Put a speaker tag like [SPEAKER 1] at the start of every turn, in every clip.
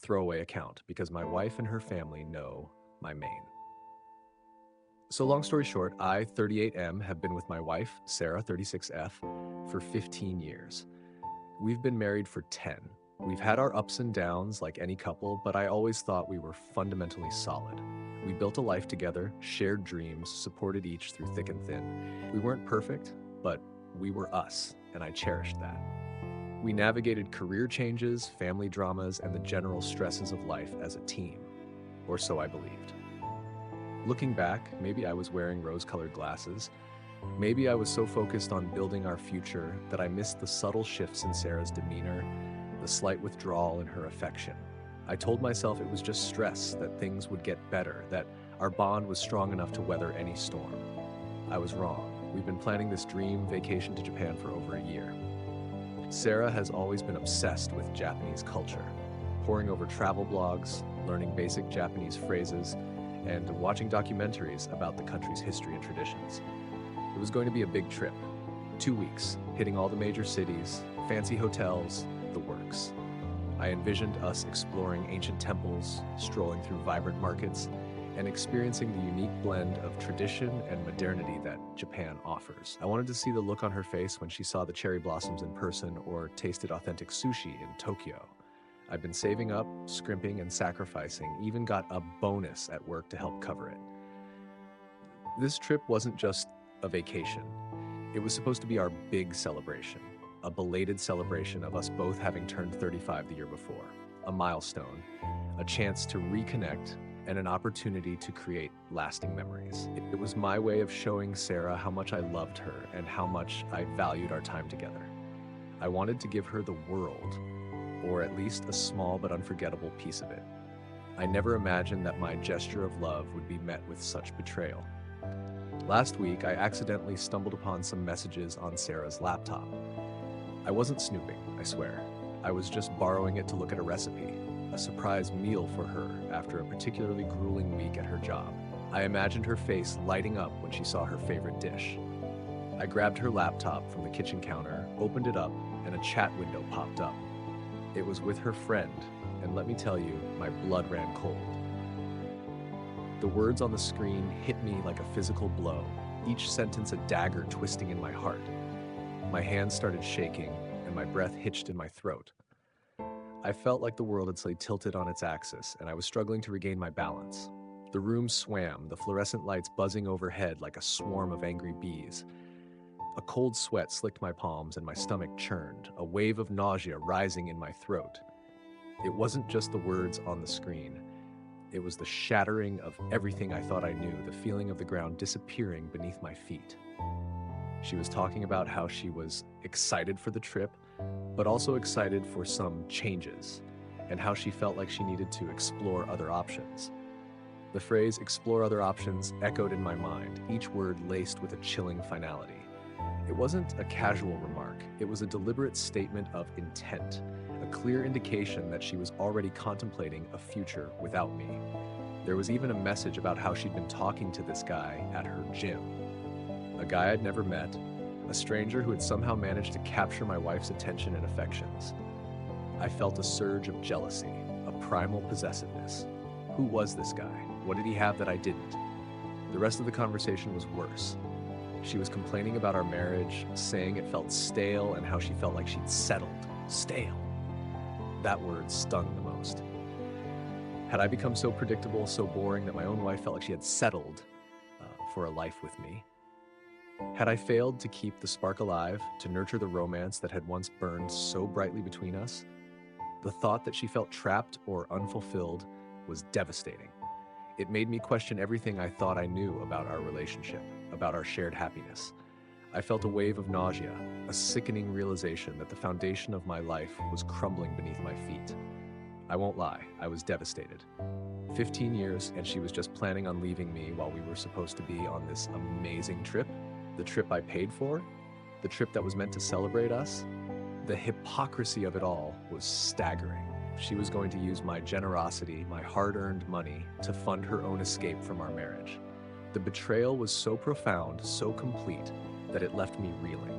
[SPEAKER 1] throwaway account because my wife and her family know my main. So long story short, I, 38M, have been with my wife, Sarah, 36F, for 15 years. We've been married for 10. We've had our ups and downs like any couple, but I always thought we were fundamentally solid. We built a life together, shared dreams, supported each through thick and thin. We weren't perfect, but we were us, and I cherished that. We navigated career changes, family dramas, and the general stresses of life as a team, or so I believed. Looking back, maybe I was wearing rose-colored glasses. Maybe I was so focused on building our future that I missed the subtle shifts in Sarah's demeanor, the slight withdrawal in her affection. I told myself it was just stress, that things would get better, that our bond was strong enough to weather any storm. I was wrong. We've been planning this dream vacation to Japan for over a year. Sarah has always been obsessed with Japanese culture, poring over travel blogs, learning basic Japanese phrases, and watching documentaries about the country's history and traditions. It was going to be a big trip. 2 weeks, hitting all the major cities, fancy hotels, the works. I envisioned us exploring ancient temples, strolling through vibrant markets, and experiencing the unique blend of tradition and modernity that Japan offers. I wanted to see the look on her face when she saw the cherry blossoms in person or tasted authentic sushi in Tokyo. I've been saving up, scrimping, and sacrificing, even got a bonus at work to help cover it. This trip wasn't just a vacation. It was supposed to be our big celebration, a belated celebration of us both having turned 35 the year before, a milestone, a chance to reconnect, and an opportunity to create lasting memories. It was my way of showing Sarah how much I loved her and how much I valued our time together. I wanted to give her the world, or at least a small but unforgettable piece of it. I never imagined that my gesture of love would be met with such betrayal. Last week, I accidentally stumbled upon some messages on Sarah's laptop. I wasn't snooping, I swear. I was just borrowing it to look at a recipe, a surprise meal for her after a particularly grueling week at her job. I imagined her face lighting up when she saw her favorite dish. I grabbed her laptop from the kitchen counter, opened it up, and a chat window popped up. It was with her friend, and let me tell you, my blood ran cold. The words on the screen hit me like a physical blow, each sentence a dagger twisting in my heart. My hands started shaking, and my breath hitched in my throat. I felt like the world had suddenly tilted on its axis, and I was struggling to regain my balance. The room swam, the fluorescent lights buzzing overhead like a swarm of angry bees. A cold sweat slicked my palms and my stomach churned, a wave of nausea rising in my throat. It wasn't just the words on the screen. It was the shattering of everything I thought I knew, the feeling of the ground disappearing beneath my feet. She was talking about how she was excited for the trip, but also excited for some changes, and how she felt like she needed to explore other options. The phrase "explore other options" echoed in my mind, each word laced with a chilling finality. It wasn't a casual remark, it was a deliberate statement of intent, a clear indication that she was already contemplating a future without me. There was even a message about how she'd been talking to this guy at her gym. A guy I'd never met, a stranger who had somehow managed to capture my wife's attention and affections. I felt a surge of jealousy, a primal possessiveness. Who was this guy? What did he have that I didn't? The rest of the conversation was worse. She was complaining about our marriage, saying it felt stale and how she felt like she'd settled. Stale. That word stung the most. Had I become so predictable, so boring that my own wife felt like she had settled for a life with me? Had I failed to keep the spark alive, to nurture the romance that had once burned so brightly between us? The thought that she felt trapped or unfulfilled was devastating. It made me question everything I thought I knew about our relationship, about our shared happiness. I felt a wave of nausea, a sickening realization that the foundation of my life was crumbling beneath my feet. I won't lie, I was devastated. 15 years, and she was just planning on leaving me while we were supposed to be on this amazing trip. The trip I paid for, the trip that was meant to celebrate us. The hypocrisy of it all was staggering. She was going to use my generosity, my hard-earned money, to fund her own escape from our marriage. The betrayal was so profound, so complete, that it left me reeling.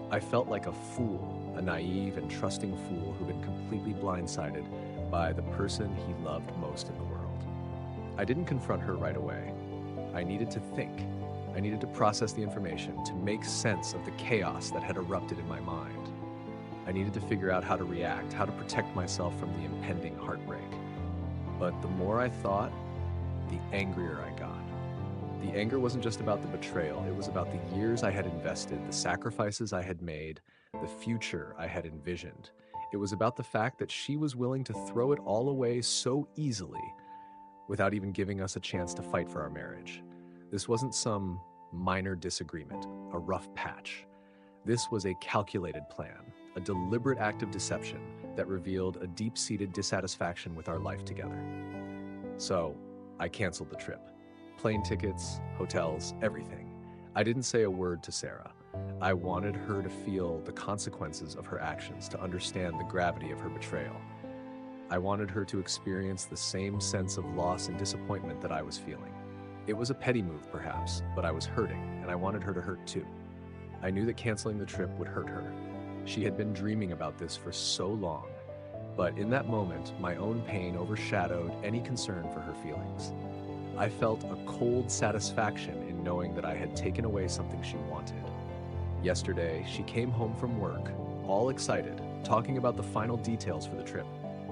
[SPEAKER 1] I felt like a fool, a naive and trusting fool who'd been completely blindsided by the person he loved most in the world. I didn't confront her right away. I needed to think. I needed to process the information, to make sense of the chaos that had erupted in my mind. I needed to figure out how to react, how to protect myself from the impending heartbreak. But the more I thought, the angrier I got. The anger wasn't just about the betrayal, it was about the years I had invested, the sacrifices I had made, the future I had envisioned. It was about the fact that she was willing to throw it all away so easily without even giving us a chance to fight for our marriage. This wasn't some minor disagreement, a rough patch. This was a calculated plan, a deliberate act of deception that revealed a deep-seated dissatisfaction with our life together. So, I canceled the trip. Plane tickets, hotels, everything. I didn't say a word to Sarah. I wanted her to feel the consequences of her actions, to understand the gravity of her betrayal. I wanted her to experience the same sense of loss and disappointment that I was feeling. It was a petty move, perhaps, but I was hurting, and I wanted her to hurt too. I knew that canceling the trip would hurt her. She had been dreaming about this for so long, but in that moment, my own pain overshadowed any concern for her feelings. I felt a cold satisfaction in knowing that I had taken away something she wanted. Yesterday, she came home from work, all excited, talking about the final details for the trip.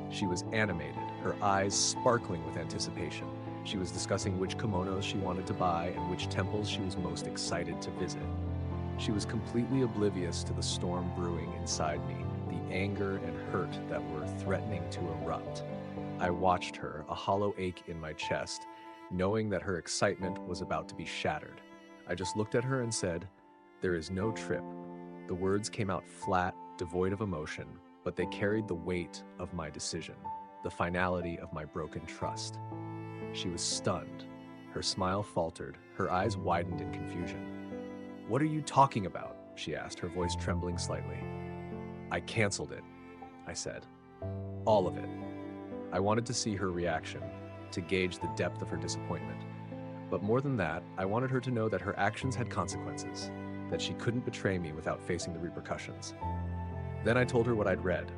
[SPEAKER 1] She was animated, her eyes sparkling with anticipation. She was discussing which kimonos she wanted to buy and which temples she was most excited to visit. She was completely oblivious to the storm brewing inside me, the anger and hurt that were threatening to erupt. I watched her, a hollow ache in my chest, knowing that her excitement was about to be shattered. I just looked at her and said, "There is no trip." The words came out flat, devoid of emotion, but they carried the weight of my decision, the finality of my broken trust. She was stunned. Her smile faltered, her eyes widened in confusion. "What are you talking about?" she asked, her voice trembling slightly. "I canceled it," I said. "All of it." I wanted to see her reaction, to gauge the depth of her disappointment. But more than that, I wanted her to know that her actions had consequences, that she couldn't betray me without facing the repercussions. Then I told her what I'd read.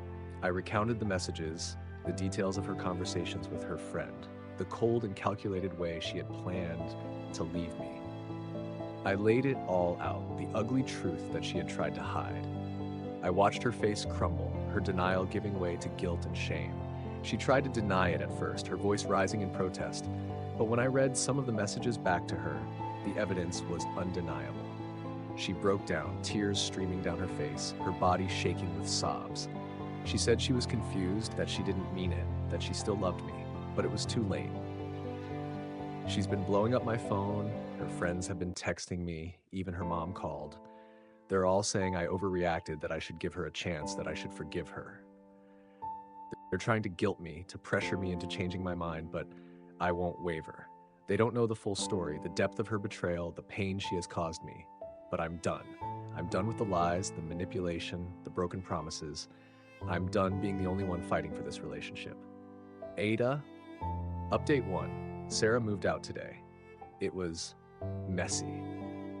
[SPEAKER 1] I recounted the messages, the details of her conversations with her friend, the cold and calculated way she had planned to leave me. I laid it all out, the ugly truth that she had tried to hide. I watched her face crumble, her denial giving way to guilt and shame. She tried to deny it at first, her voice rising in protest. But when I read some of the messages back to her, the evidence was undeniable. She broke down, tears streaming down her face, her body shaking with sobs. She said she was confused, that she didn't mean it, that she still loved me, but it was too late. She's been blowing up my phone, her friends have been texting me, even her mom called. They're all saying I overreacted, that I should give her a chance, that I should forgive her. They're trying to guilt me, to pressure me into changing my mind, but I won't waver. They don't know the full story, the depth of her betrayal, the pain she has caused me. But I'm done. I'm done with the lies, the manipulation, the broken promises. I'm done being the only one fighting for this relationship. Ada, update 1. Sarah moved out today. It was messy.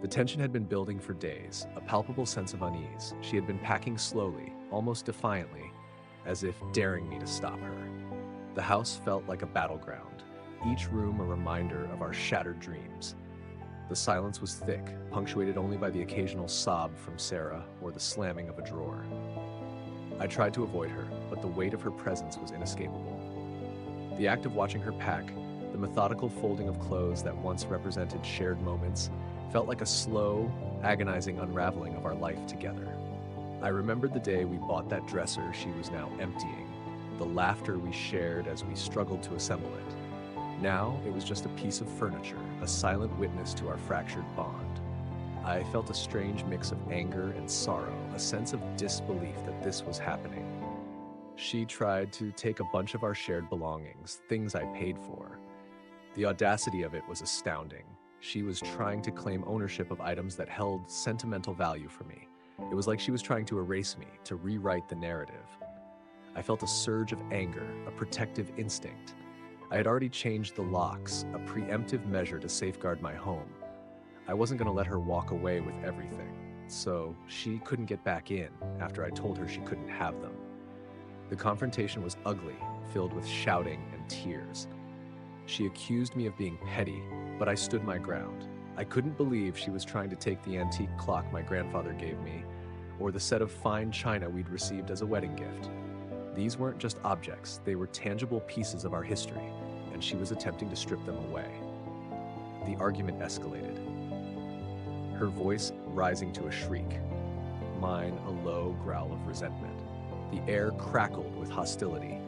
[SPEAKER 1] The tension had been building for days, a palpable sense of unease. She had been packing slowly, almost defiantly, as if daring me to stop her. The house felt like a battleground, each room a reminder of our shattered dreams. The silence was thick, punctuated only by the occasional sob from Sarah or the slamming of a drawer. I tried to avoid her, but the weight of her presence was inescapable. The act of watching her pack, the methodical folding of clothes that once represented shared moments, felt like a slow, agonizing unraveling of our life together. I remembered the day we bought that dresser she was now emptying, the laughter we shared as we struggled to assemble it. Now it was just a piece of furniture, a silent witness to our fractured bond. I felt a strange mix of anger and sorrow, a sense of disbelief that this was happening. She tried to take a bunch of our shared belongings, things I paid for. The audacity of it was astounding. She was trying to claim ownership of items that held sentimental value for me. It was like she was trying to erase me, to rewrite the narrative. I felt a surge of anger, a protective instinct. I had already changed the locks, a preemptive measure to safeguard my home. I wasn't going to let her walk away with everything, so she couldn't get back in after I told her she couldn't have them. The confrontation was ugly, filled with shouting and tears. She accused me of being petty, but I stood my ground. I couldn't believe she was trying to take the antique clock my grandfather gave me, or the set of fine china we'd received as a wedding gift. These weren't just objects, they were tangible pieces of our history, and she was attempting to strip them away. The argument escalated, her voice rising to a shriek, mine a low growl of resentment. The air crackled with hostility,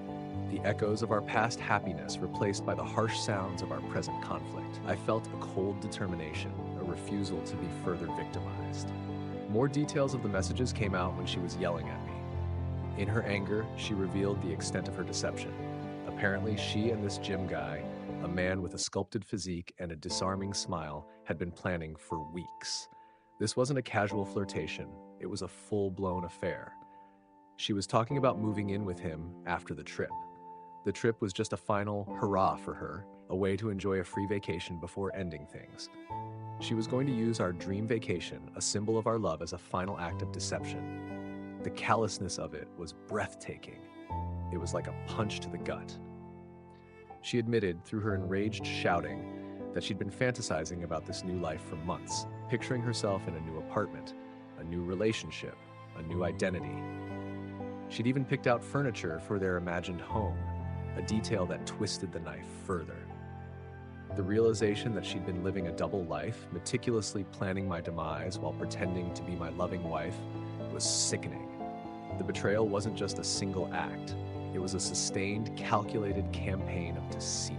[SPEAKER 1] the echoes of our past happiness replaced by the harsh sounds of our present conflict. I felt a cold determination, a refusal to be further victimized. More details of the messages came out when she was yelling at me. In her anger, she revealed the extent of her deception. Apparently, she and this gym guy, a man with a sculpted physique and a disarming smile, had been planning for weeks. This wasn't a casual flirtation, it was a full-blown affair. She was talking about moving in with him after the trip. The trip was just a final hurrah for her, a way to enjoy a free vacation before ending things. She was going to use our dream vacation, a symbol of our love, as a final act of deception. The callousness of it was breathtaking. It was like a punch to the gut. She admitted, through her enraged shouting, that she'd been fantasizing about this new life for months, picturing herself in a new apartment, a new relationship, a new identity. She'd even picked out furniture for their imagined home, a detail that twisted the knife further. The realization that she'd been living a double life, meticulously planning my demise while pretending to be my loving wife, was sickening. The betrayal wasn't just a single act. It was a sustained, calculated campaign of deceit.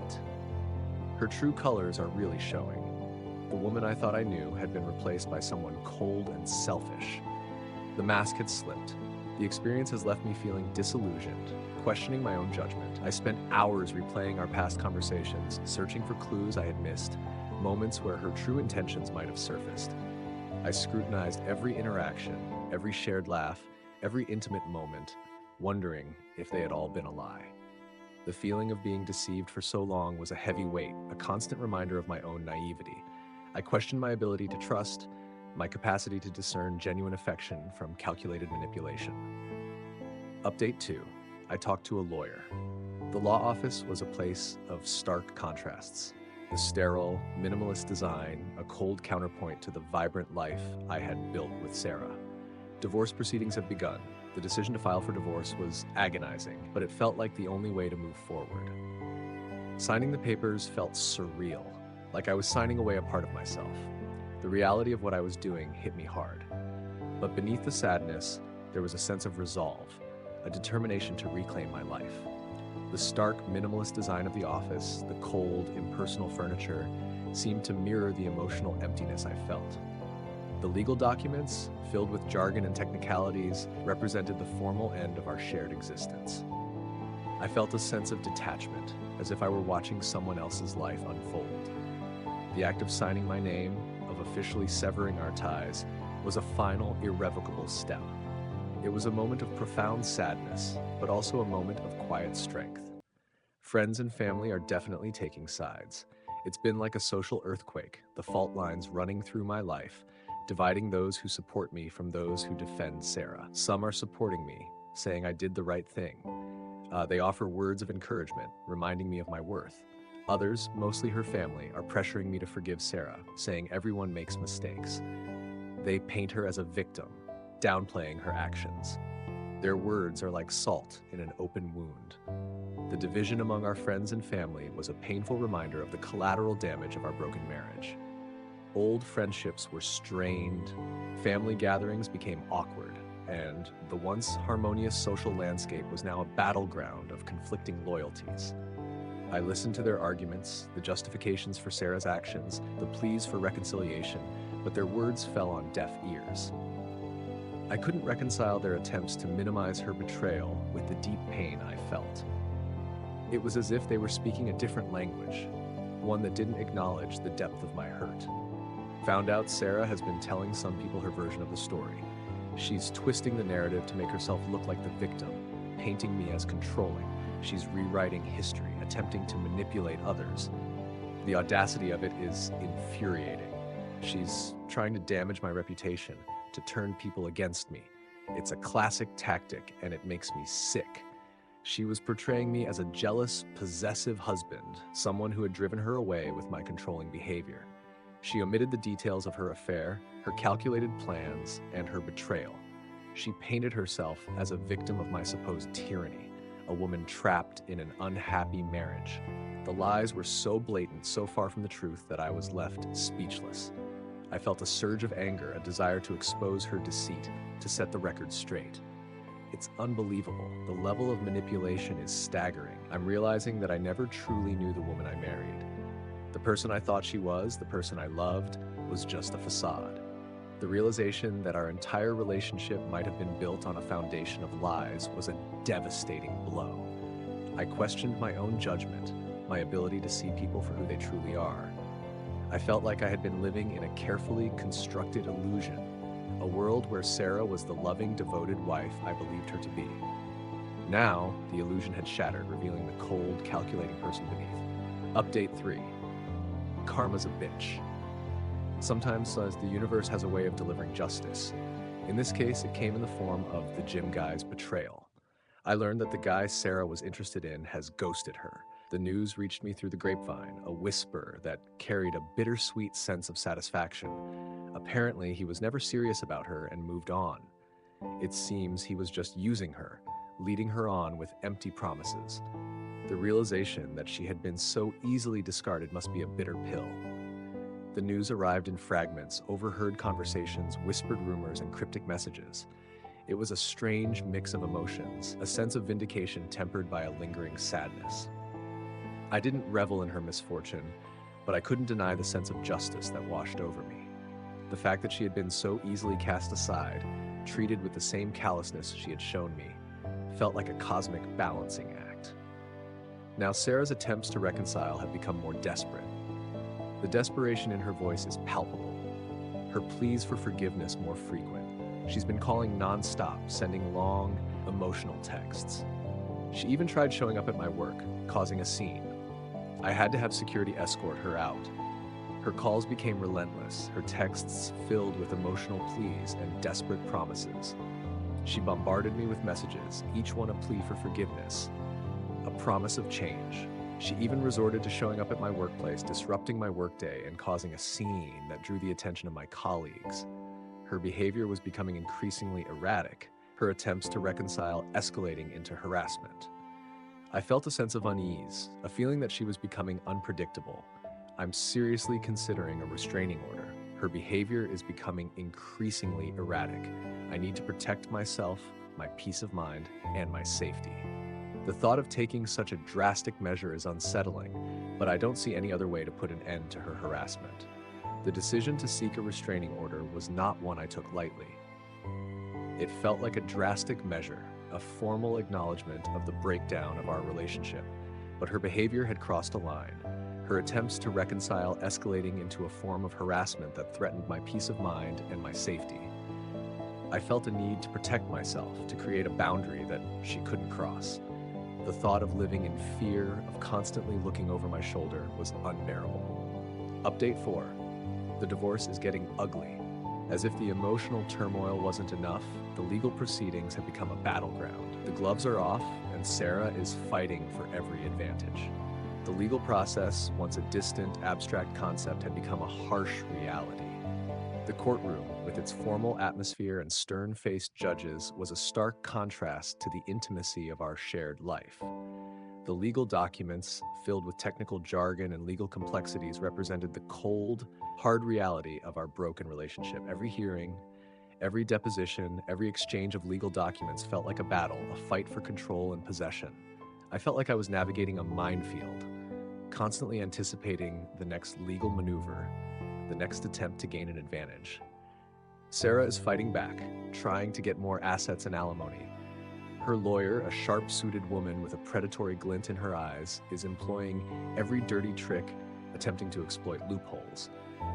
[SPEAKER 1] Her true colors are really showing. The woman I thought I knew had been replaced by someone cold and selfish. The mask had slipped. The experience has left me feeling disillusioned, questioning my own judgment. I spent hours replaying our past conversations, searching for clues I had missed, moments where her true intentions might have surfaced. I scrutinized every interaction, every shared laugh, every intimate moment, wondering if they had all been a lie. The feeling of being deceived for so long was a heavy weight, a constant reminder of my own naivety. I questioned my ability to trust, my capacity to discern genuine affection from calculated manipulation. Update 2. I talked to a lawyer. The law office was a place of stark contrasts. The sterile, minimalist design, a cold counterpoint to the vibrant life I had built with Sarah. Divorce proceedings had begun. The decision to file for divorce was agonizing, but it felt like the only way to move forward. Signing the papers felt surreal, like I was signing away a part of myself. The reality of what I was doing hit me hard. But beneath the sadness, there was a sense of resolve, a determination to reclaim my life. The stark, minimalist design of the office, the cold, impersonal furniture, seemed to mirror the emotional emptiness I felt. The legal documents, filled with jargon and technicalities, represented the formal end of our shared existence. I felt a sense of detachment, as if I were watching someone else's life unfold. The act of signing my name, of officially severing our ties, was a final, irrevocable step. It was a moment of profound sadness, but also a moment of quiet strength. Friends and family are definitely taking sides. It's been like a social earthquake, the fault lines running through my life, dividing those who support me from those who defend Sarah. Some are supporting me, saying I did the right thing. They offer words of encouragement, reminding me of my worth. Others, mostly her family, are pressuring me to forgive Sarah, saying everyone makes mistakes. They paint her as a victim, downplaying her actions. Their words are like salt in an open wound. The division among our friends and family was a painful reminder of the collateral damage of our broken marriage. Old friendships were strained, family gatherings became awkward, and the once harmonious social landscape was now a battleground of conflicting loyalties. I listened to their arguments, the justifications for Sarah's actions, the pleas for reconciliation, but their words fell on deaf ears. I couldn't reconcile their attempts to minimize her betrayal with the deep pain I felt. It was as if they were speaking a different language, one that didn't acknowledge the depth of my hurt. Found out Sarah has been telling some people her version of the story. She's twisting the narrative to make herself look like the victim, painting me as controlling. She's rewriting history, attempting to manipulate others. The audacity of it is infuriating. She's trying to damage my reputation, to turn people against me. It's a classic tactic, and it makes me sick. She was portraying me as a jealous, possessive husband, someone who had driven her away with my controlling behavior. She omitted the details of her affair, her calculated plans, and her betrayal. She painted herself as a victim of my supposed tyranny, a woman trapped in an unhappy marriage. The lies were so blatant, so far from the truth, that I was left speechless. I felt a surge of anger, a desire to expose her deceit, to set the record straight. It's unbelievable. The level of manipulation is staggering. I'm realizing that I never truly knew the woman I married. The person I thought she was, the person I loved, was just a facade. The realization that our entire relationship might have been built on a foundation of lies was a devastating blow. I questioned my own judgment, my ability to see people for who they truly are. I felt like I had been living in a carefully constructed illusion, a world where Sarah was the loving, devoted wife I believed her to be. Now, the illusion had shattered, revealing the cold, calculating person beneath. Update 3. Karma's a bitch. Sometimes the universe has a way of delivering justice. In this case, it came in the form of the gym guy's betrayal. I learned that the guy Sarah was interested in has ghosted her. The news reached me through the grapevine, a whisper that carried a bittersweet sense of satisfaction. Apparently, he was never serious about her and moved on. It seems he was just using her, leading her on with empty promises. The realization that she had been so easily discarded must be a bitter pill. The news arrived in fragments, overheard conversations, whispered rumors, and cryptic messages. It was a strange mix of emotions, a sense of vindication tempered by a lingering sadness. I didn't revel in her misfortune, but I couldn't deny the sense of justice that washed over me. The fact that she had been so easily cast aside, treated with the same callousness she had shown me, felt like a cosmic balancing act. Now Sarah's attempts to reconcile have become more desperate. The desperation in her voice is palpable. Her pleas for forgiveness more frequent. She's been calling non-stop, sending long, emotional texts. She even tried showing up at my work, causing a scene. I had to have security escort her out. Her calls became relentless, her texts filled with emotional pleas and desperate promises. She bombarded me with messages, each one a plea for forgiveness, a promise of change. She even resorted to showing up at my workplace, disrupting my workday and causing a scene that drew the attention of my colleagues. Her behavior was becoming increasingly erratic, her attempts to reconcile escalating into harassment. I felt a sense of unease, a feeling that she was becoming unpredictable. I'm seriously considering a restraining order. Her behavior is becoming increasingly erratic. I need to protect myself, my peace of mind, and my safety. The thought of taking such a drastic measure is unsettling, but I don't see any other way to put an end to her harassment. The decision to seek a restraining order was not one I took lightly. It felt like a drastic measure, a formal acknowledgement of the breakdown of our relationship, but her behavior had crossed a line, her attempts to reconcile escalating into a form of harassment that threatened my peace of mind and my safety. I felt a need to protect myself, to create a boundary that she couldn't cross. The thought of living in fear, of constantly looking over my shoulder, was unbearable. Update 4. The divorce is getting ugly. As if the emotional turmoil wasn't enough, the legal proceedings have become a battleground. The gloves are off, and Sarah is fighting for every advantage. The legal process, once a distant, abstract concept, had become a harsh reality. The courtroom, with its formal atmosphere and stern-faced judges, was a stark contrast to the intimacy of our shared life. The legal documents, filled with technical jargon and legal complexities, represented the cold, hard reality of our broken relationship. Every hearing, every deposition, every exchange of legal documents felt like a battle, a fight for control and possession. I felt like I was navigating a minefield, constantly anticipating the next legal maneuver, the next attempt to gain an advantage. Sarah is fighting back, trying to get more assets and alimony. Her lawyer, a sharp-suited woman with a predatory glint in her eyes, is employing every dirty trick, attempting to exploit loopholes.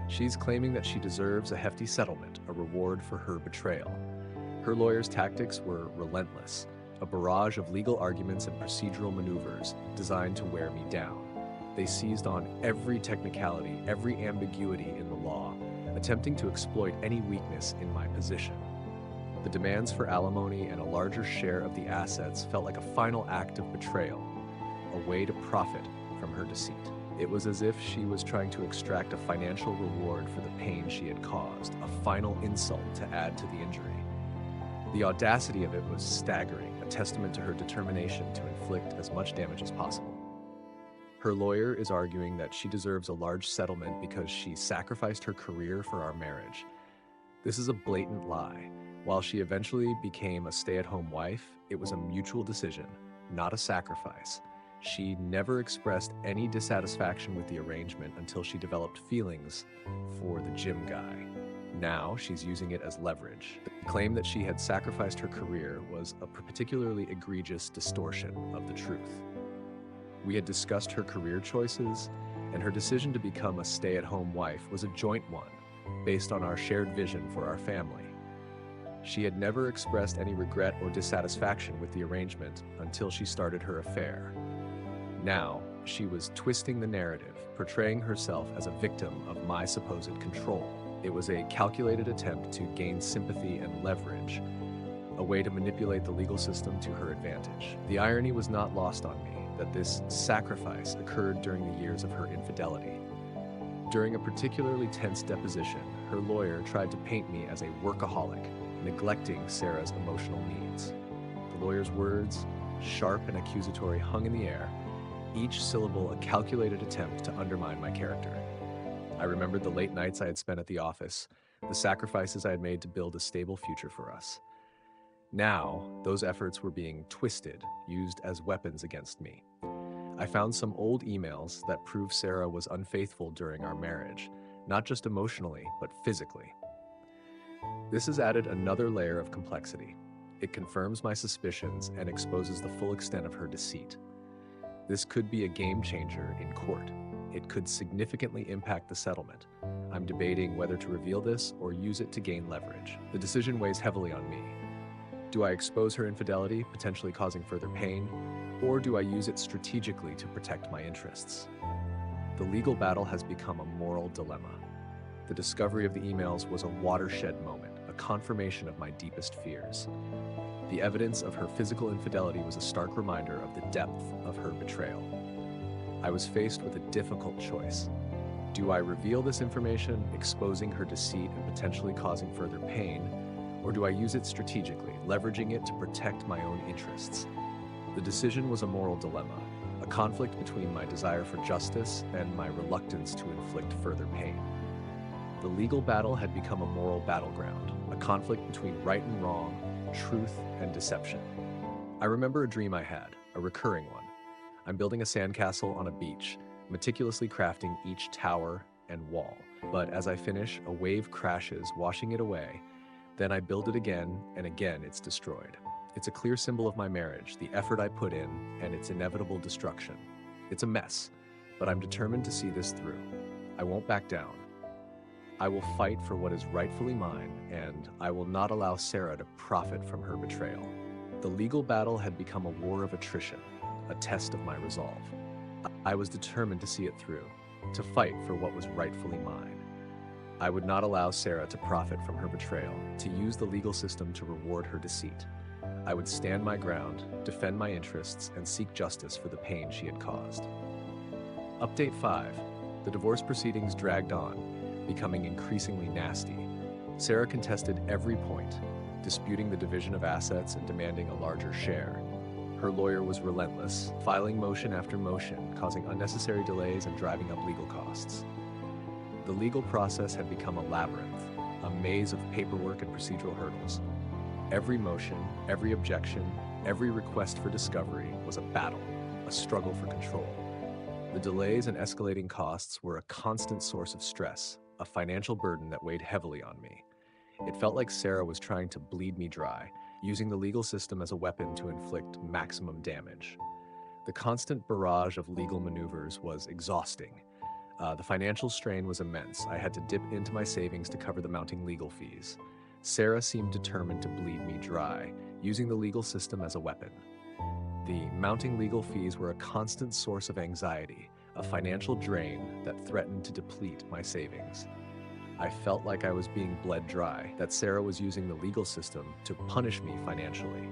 [SPEAKER 1] She's claiming that she deserves a hefty settlement, a reward for her betrayal. Her lawyer's tactics were relentless, a barrage of legal arguments and procedural maneuvers designed to wear me down. They seized on every technicality, every ambiguity in the law, attempting to exploit any weakness in my position. The The demands for alimony and a larger share of the assets felt like a final act of betrayal, a way to profit from her deceit. It was as if she was trying to extract a financial reward for the pain she had caused, a final insult to add to the injury. The audacity of it was staggering, a testament to her determination to inflict as much damage as possible. Her lawyer is arguing that she deserves a large settlement because she sacrificed her career for our marriage. This is a blatant lie. While she eventually became a stay-at-home wife, it was a mutual decision, not a sacrifice. She never expressed any dissatisfaction with the arrangement until she developed feelings for the gym guy. Now she's using it as leverage. The claim that she had sacrificed her career was a particularly egregious distortion of the truth. We had discussed her career choices, and her decision to become a stay-at-home wife was a joint one, based on our shared vision for our family. She had never expressed any regret or dissatisfaction with the arrangement until she started her affair. Now, she was twisting the narrative, portraying herself as a victim of my supposed control. It was a calculated attempt to gain sympathy and leverage, a way to manipulate the legal system to her advantage. The irony was not lost on me that this sacrifice occurred during the years of her infidelity. During a particularly tense deposition, her lawyer tried to paint me as a workaholic, neglecting Sarah's emotional needs. The lawyer's words, sharp and accusatory, hung in the air, each syllable a calculated attempt to undermine my character. I remembered the late nights I had spent at the office, the sacrifices I had made to build a stable future for us. Now, those efforts were being twisted, used as weapons against me. I found some old emails that proved Sarah was unfaithful during our marriage, not just emotionally, but physically. This has added another layer of complexity. It confirms my suspicions and exposes the full extent of her deceit. This could be a game changer in court. It could significantly impact the settlement. I'm debating whether to reveal this or use it to gain leverage. The decision weighs heavily on me. Do I expose her infidelity, potentially causing further pain, or do I use it strategically to protect my interests? The legal battle has become a moral dilemma. The discovery of the emails was a watershed moment, a confirmation of my deepest fears. The evidence of her physical infidelity was a stark reminder of the depth of her betrayal. I was faced with a difficult choice. Do I reveal this information, exposing her deceit and potentially causing further pain, or do I use it strategically, leveraging it to protect my own interests? The decision was a moral dilemma, a conflict between my desire for justice and my reluctance to inflict further pain. The legal battle had become a moral battleground, a conflict between right and wrong, truth and deception. I remember a dream I had, a recurring one. I'm building a sandcastle on a beach, meticulously crafting each tower and wall. But as I finish, a wave crashes, washing it away. Then I build it again, and again it's destroyed. It's a clear symbol of my marriage, the effort I put in, and its inevitable destruction. It's a mess, but I'm determined to see this through. I won't back down. I will fight for what is rightfully mine, and I will not allow Sarah to profit from her betrayal. The legal battle had become a war of attrition, a test of my resolve. I was determined to see it through, to fight for what was rightfully mine. I would not allow Sarah to profit from her betrayal, to use the legal system to reward her deceit. I would stand my ground, defend my interests, and seek justice for the pain she had caused. Update 5. The divorce proceedings dragged on, becoming increasingly nasty. Sarah contested every point, disputing the division of assets and demanding a larger share. Her lawyer was relentless, filing motion after motion, causing unnecessary delays and driving up legal costs. The legal process had become a labyrinth, a maze of paperwork and procedural hurdles. Every motion, every objection, every request for discovery was a battle, a struggle for control. The delays and escalating costs were a constant source of stress, a financial burden that weighed heavily on me. It felt like Sarah was trying to bleed me dry, using the legal system as a weapon to inflict maximum damage. The constant barrage of legal maneuvers was exhausting. The financial strain was immense. I had to dip into my savings to cover the mounting legal fees. Sarah seemed determined to bleed me dry, using the legal system as a weapon. The mounting legal fees were a constant source of anxiety, a financial drain that threatened to deplete my savings. I felt like I was being bled dry, that Sarah was using the legal system to punish me financially.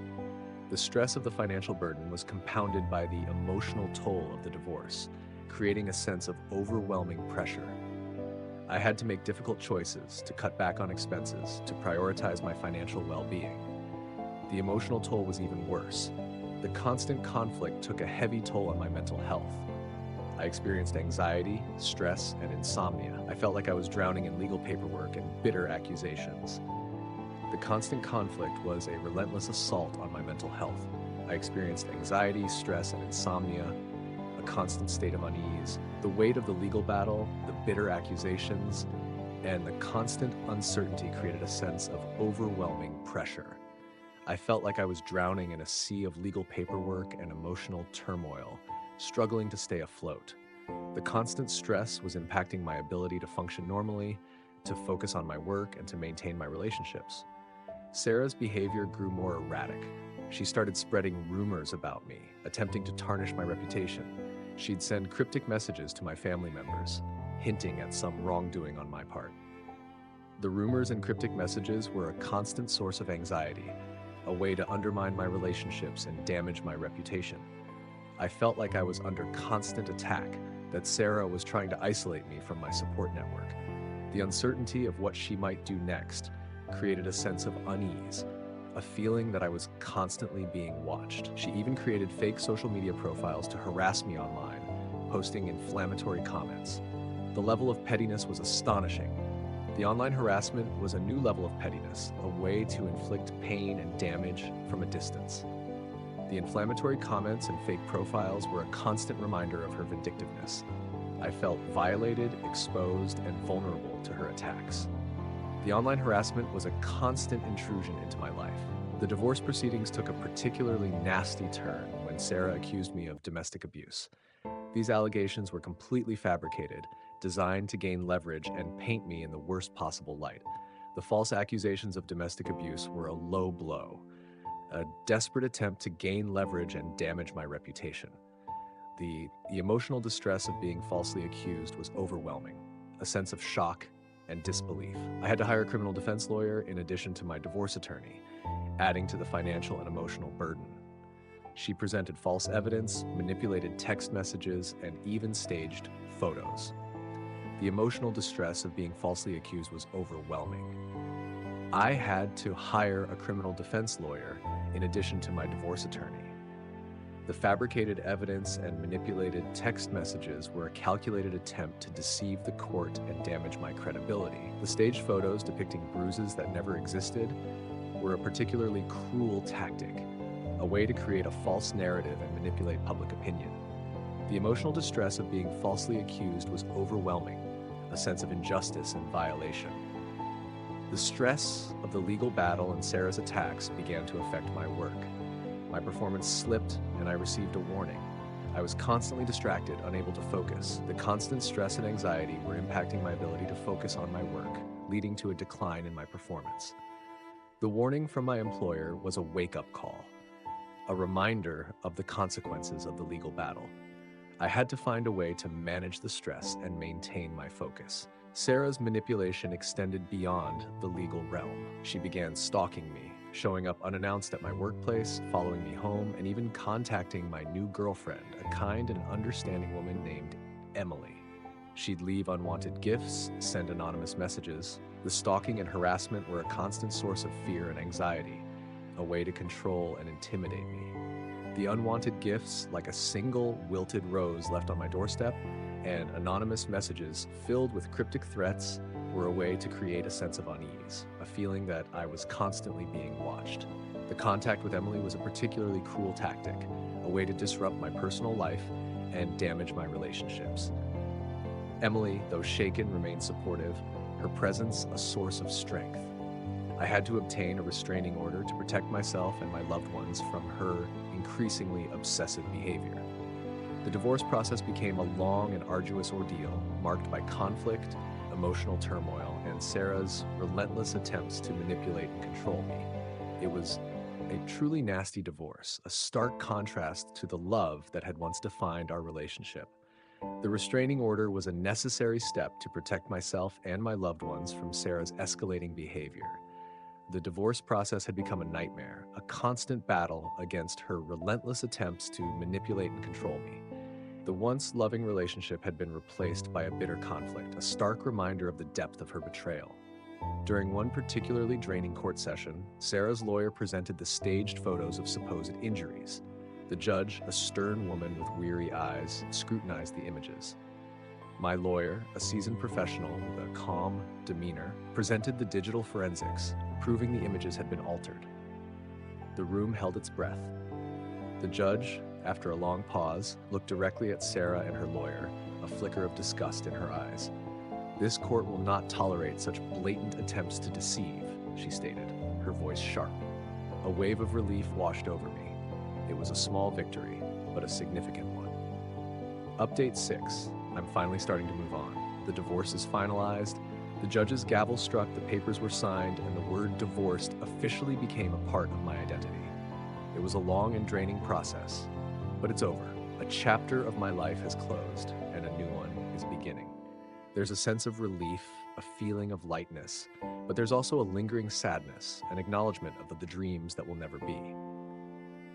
[SPEAKER 1] The stress of the financial burden was compounded by the emotional toll of the divorce, creating a sense of overwhelming pressure. I had to make difficult choices to cut back on expenses, to prioritize my financial well-being. The emotional toll was even worse. The constant conflict took a heavy toll on my mental health. I experienced anxiety, stress, and insomnia. I felt like I was drowning in legal paperwork and bitter accusations. The constant conflict was a relentless assault on my mental health. I experienced anxiety, stress, and insomnia, a constant state of unease. The weight of the legal battle, the bitter accusations, and the constant uncertainty created a sense of overwhelming pressure. I felt like I was drowning in a sea of legal paperwork and emotional turmoil, struggling to stay afloat. The constant stress was impacting my ability to function normally, to focus on my work, and to maintain my relationships. Sarah's behavior grew more erratic. She started spreading rumors about me, attempting to tarnish my reputation. She'd send cryptic messages to my family members, hinting at some wrongdoing on my part. The rumors and cryptic messages were a constant source of anxiety, a way to undermine my relationships and damage my reputation. I felt like I was under constant attack, that Sarah was trying to isolate me from my support network. The uncertainty of what she might do next created a sense of unease, a feeling that I was constantly being watched. She even created fake social media profiles to harass me online, posting inflammatory comments. The level of pettiness was astonishing. The online harassment was a new level of pettiness, a way to inflict pain and damage from a distance. The inflammatory comments and fake profiles were a constant reminder of her vindictiveness. I felt violated, exposed, and vulnerable to her attacks. The online harassment was a constant intrusion into my life. The divorce proceedings took a particularly nasty turn when Sarah accused me of domestic abuse. These allegations were completely fabricated, designed to gain leverage and paint me in the worst possible light. The false accusations of domestic abuse were a low blow, a desperate attempt to gain leverage and damage my reputation. The emotional distress of being falsely accused was overwhelming, a sense of shock and disbelief. I had to hire a criminal defense lawyer in addition to my divorce attorney, adding to the financial and emotional burden. She presented false evidence, manipulated text messages, and even staged photos. The emotional distress of being falsely accused was overwhelming. I had to hire a criminal defense lawyer in addition to my divorce attorney. The fabricated evidence and manipulated text messages were a calculated attempt to deceive the court and damage my credibility. The staged photos depicting bruises that never existed were a particularly cruel tactic, a way to create a false narrative and manipulate public opinion. The emotional distress of being falsely accused was overwhelming, a sense of injustice and violation. The stress of the legal battle and Sarah's attacks began to affect my work. My performance slipped and I received a warning. I was constantly distracted, unable to focus. The constant stress and anxiety were impacting my ability to focus on my work, leading to a decline in my performance. The warning from my employer was a wake-up call, a reminder of the consequences of the legal battle. I had to find a way to manage the stress and maintain my focus. Sarah's manipulation extended beyond the legal realm. She began stalking me, showing up unannounced at my workplace, following me home, and even contacting my new girlfriend, a kind and understanding woman named Emily. She'd leave unwanted gifts, send anonymous messages. The stalking and harassment were a constant source of fear and anxiety, a way to control and intimidate me. The unwanted gifts, like a single wilted rose left on my doorstep, and anonymous messages filled with cryptic threats were a way to create a sense of unease, a feeling that I was constantly being watched. The contact with Emily was a particularly cruel tactic, a way to disrupt my personal life and damage my relationships. Emily, though shaken, remained supportive, her presence a source of strength. I had to obtain a restraining order to protect myself and my loved ones from her increasingly obsessive behavior. The divorce process became a long and arduous ordeal, marked by conflict, emotional turmoil, and Sarah's relentless attempts to manipulate and control me. It was a truly nasty divorce, a stark contrast to the love that had once defined our relationship. The restraining order was a necessary step to protect myself and my loved ones from Sarah's escalating behavior. The divorce process had become a nightmare, a constant battle against her relentless attempts to manipulate and control me. The once loving relationship had been replaced by a bitter conflict, a stark reminder of the depth of her betrayal. During one particularly draining court session, Sarah's lawyer presented the staged photos of supposed injuries. The judge, a stern woman with weary eyes, scrutinized the images. My lawyer, a seasoned professional with a calm demeanor, presented the digital forensics, proving the images had been altered. The room held its breath. The judge, after a long pause, looked directly at Sarah and her lawyer, a flicker of disgust in her eyes. "This court will not tolerate such blatant attempts to deceive," she stated, her voice sharp. A wave of relief washed over me. It was a small victory, but a significant one. Update 6. I'm finally starting to move on. The divorce is finalized. The judge's gavel struck, the papers were signed, and the word divorced officially became a part of my identity. It was a long and draining process, but it's over. A chapter of my life has closed, and a new one is beginning. There's a sense of relief, a feeling of lightness, but there's also a lingering sadness, an acknowledgement of the dreams that will never be.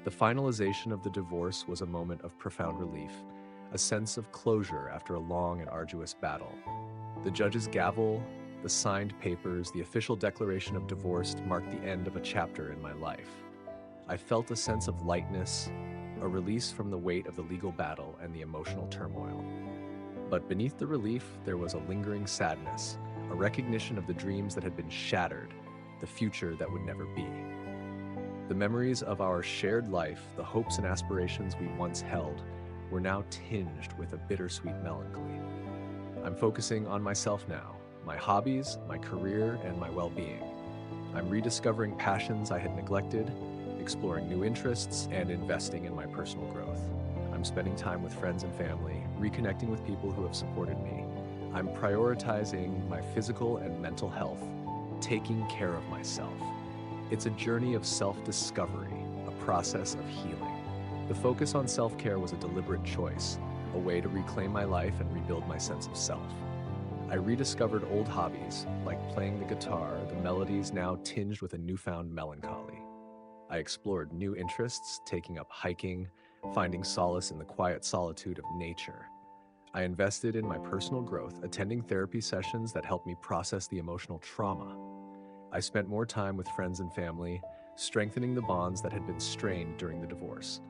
[SPEAKER 1] The finalization of the divorce was a moment of profound relief, a sense of closure after a long and arduous battle. The judge's gavel, the signed papers, the official declaration of divorce marked the end of a chapter in my life. I felt a sense of lightness, a release from the weight of the legal battle and the emotional turmoil. But beneath the relief, there was a lingering sadness, a recognition of the dreams that had been shattered, the future that would never be. The memories of our shared life, the hopes and aspirations we once held, were now tinged with a bittersweet melancholy. I'm focusing on myself now, my hobbies, my career, and my well-being. I'm rediscovering passions I had neglected, exploring new interests, and investing in my personal growth. I'm spending time with friends and family, reconnecting with people who have supported me. I'm prioritizing my physical and mental health, taking care of myself. It's a journey of self-discovery, a process of healing. The focus on self-care was a deliberate choice, a way to reclaim my life and rebuild my sense of self. I rediscovered old hobbies, like playing the guitar, the melodies now tinged with a newfound melancholy. I explored new interests, taking up hiking, finding solace in the quiet solitude of nature. I invested in my personal growth, attending therapy sessions that helped me process the emotional trauma. I spent more time with friends and family, strengthening the bonds that had been strained during the divorce.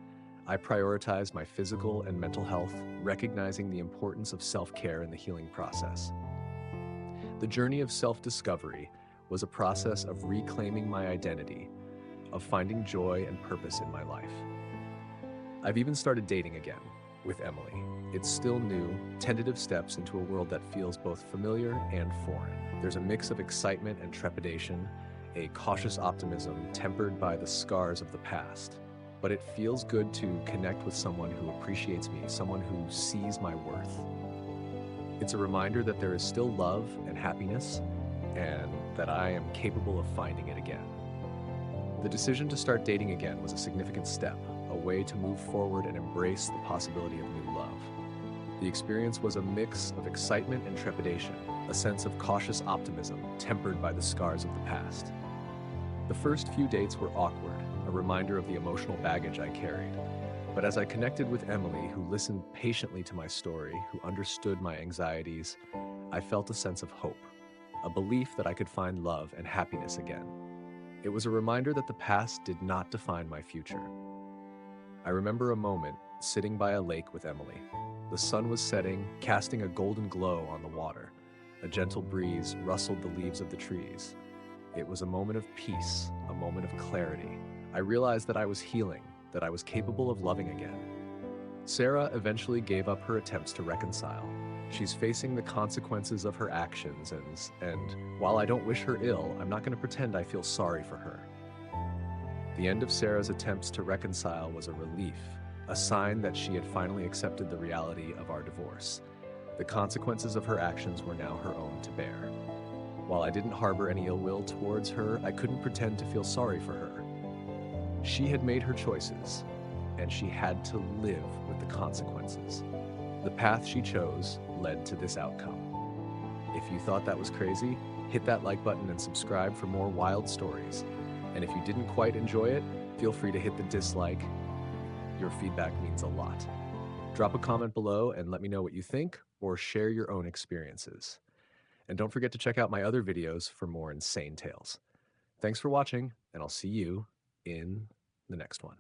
[SPEAKER 1] I prioritized my physical and mental health, recognizing the importance of self-care in the healing process. The journey of self-discovery was a process of reclaiming my identity, of finding joy and purpose in my life. I've even started dating again with Emily. It's still new, tentative steps into a world that feels both familiar and foreign. There's a mix of excitement and trepidation, a cautious optimism tempered by the scars of the past. But it feels good to connect with someone who appreciates me, someone who sees my worth. It's a reminder that there is still love and happiness, and that I am capable of finding it again. The decision to start dating again was a significant step, a way to move forward and embrace the possibility of new love. The experience was a mix of excitement and trepidation, a sense of cautious optimism tempered by the scars of the past. The first few dates were awkward, a reminder of the emotional baggage I carried. But as I connected with Emily, who listened patiently to my story, who understood my anxieties, I felt a sense of hope, a belief that I could find love and happiness again. It was a reminder that the past did not define my future. I remember a moment sitting by a lake with Emily. The sun was setting, casting a golden glow on the water. A gentle breeze rustled the leaves of the trees. It was a moment of peace, a moment of clarity. I realized that I was healing, that I was capable of loving again. Sarah eventually gave up her attempts to reconcile. She's facing the consequences of her actions, and while I don't wish her ill, I'm not going to pretend I feel sorry for her. The end of Sarah's attempts to reconcile was a relief, a sign that she had finally accepted the reality of our divorce. The consequences of her actions were now her own to bear. While I didn't harbor any ill will towards her, I couldn't pretend to feel sorry for her. She had made her choices, and she had to live with the consequences. The path she chose led to this outcome. If you thought that was crazy, hit that like button and subscribe for more wild stories. And if you didn't quite enjoy it, feel free to hit the dislike. Your feedback means a lot. Drop a comment below and let me know what you think, or share your own experiences. And don't forget to check out my other videos for more insane tales. Thanks for watching, and I'll see you in the next one.